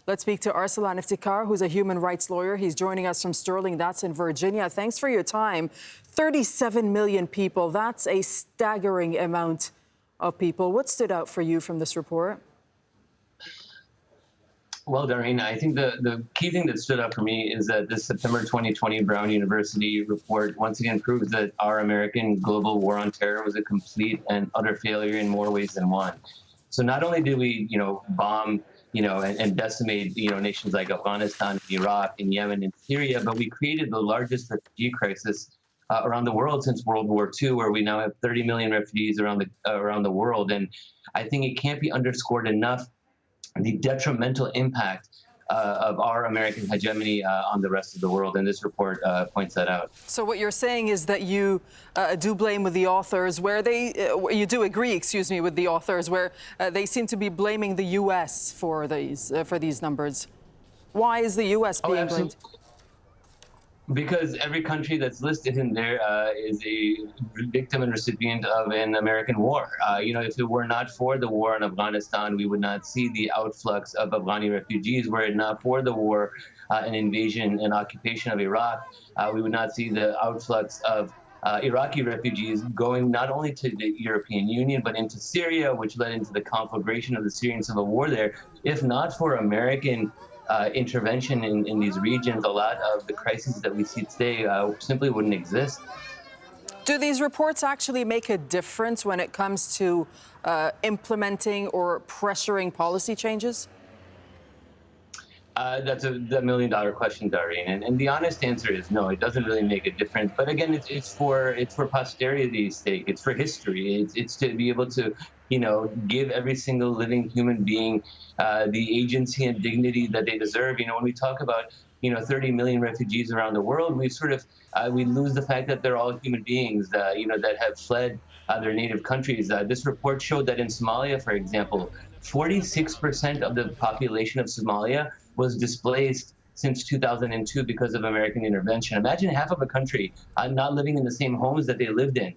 Let's speak to Arsalan Iftikhar, who's a human rights lawyer. He's joining us from Sterling, that's in Virginia. Thanks for your time. 37 million people, that's a staggering amount of people. What stood out for you from this report? Well, Darina, I think the key thing that stood out for me is that this September 2020 Brown University report once again proves that our American global war on terror was a complete and utter failure in more ways than one. So not only did we, bomb, and decimate, nations like Afghanistan, Iraq, and Yemen, and Syria, but we created the largest refugee crisis around the world since World War II, where we now have 30 million refugees around the world. And I think it can't be underscored enough the detrimental impact of our American hegemony on the rest of the world, and this report points that out. So what you're saying is that you do blame with the authors where you do agree, with the authors where they seem to be blaming the U.S. for these numbers. Why is the U.S. being blamed? Because every country that's listed in there is a victim and recipient of an American war. If it were not for the war in Afghanistan, we would not see the outflux of Afghani refugees. Were it not for the war and invasion and occupation of Iraq, we would not see the outflux of Iraqi refugees going not only to the European Union, but into Syria, which led into the conflagration of the Syrian civil war there. If not for American intervention in these regions, a lot of the crises that we see today simply wouldn't exist. Do these reports actually make a difference when it comes to implementing or pressuring policy changes? That's a million-dollar question, Darine, and the honest answer is no. It doesn't really make a difference. But again, it's for posterity's sake. It's for history. It's to be able to, give every single living human being the agency and dignity that they deserve. When we talk about 30 million refugees around the world, we sort of we lose the fact that they're all human beings that have fled their native countries. This report showed that in Somalia, for example, 46% of the population of Somalia was displaced since 2002 because of American intervention. Imagine half of a country not living in the same homes that they lived in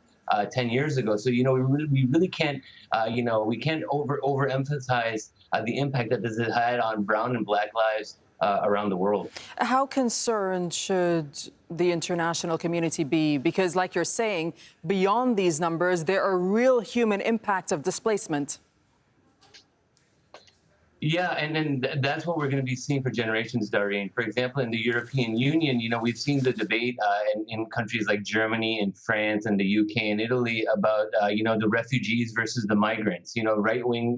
10 years ago. So, we really can't, we can't overemphasize the impact that this has had on brown and black lives around the world. How concerned should the international community be? Because like you're saying, beyond these numbers, there are real human impacts of displacement. Yeah, and then that's what we're going to be seeing for generations, Darine. For example, in the European Union, we've seen the debate in countries like Germany and France and the UK and Italy about, the refugees versus the migrants. Right-wing,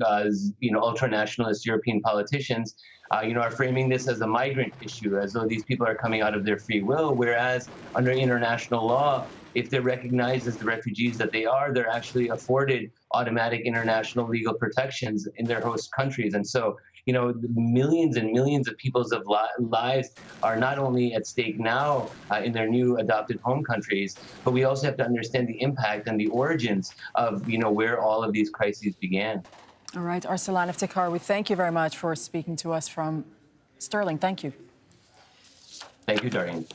ultra-nationalist European politicians, are framing this as a migrant issue, as though these people are coming out of their free will, whereas under international law, if they're recognized as the refugees that they are, they're actually afforded automatic international legal protections in their host countries. And so, millions and millions of people's lives are not only at stake now in their new adopted home countries, but we also have to understand the impact and the origins of, where all of these crises began. All right, Arsalan Iftikhar, we thank you very much for speaking to us from Sterling. Thank you. Thank you, Darine.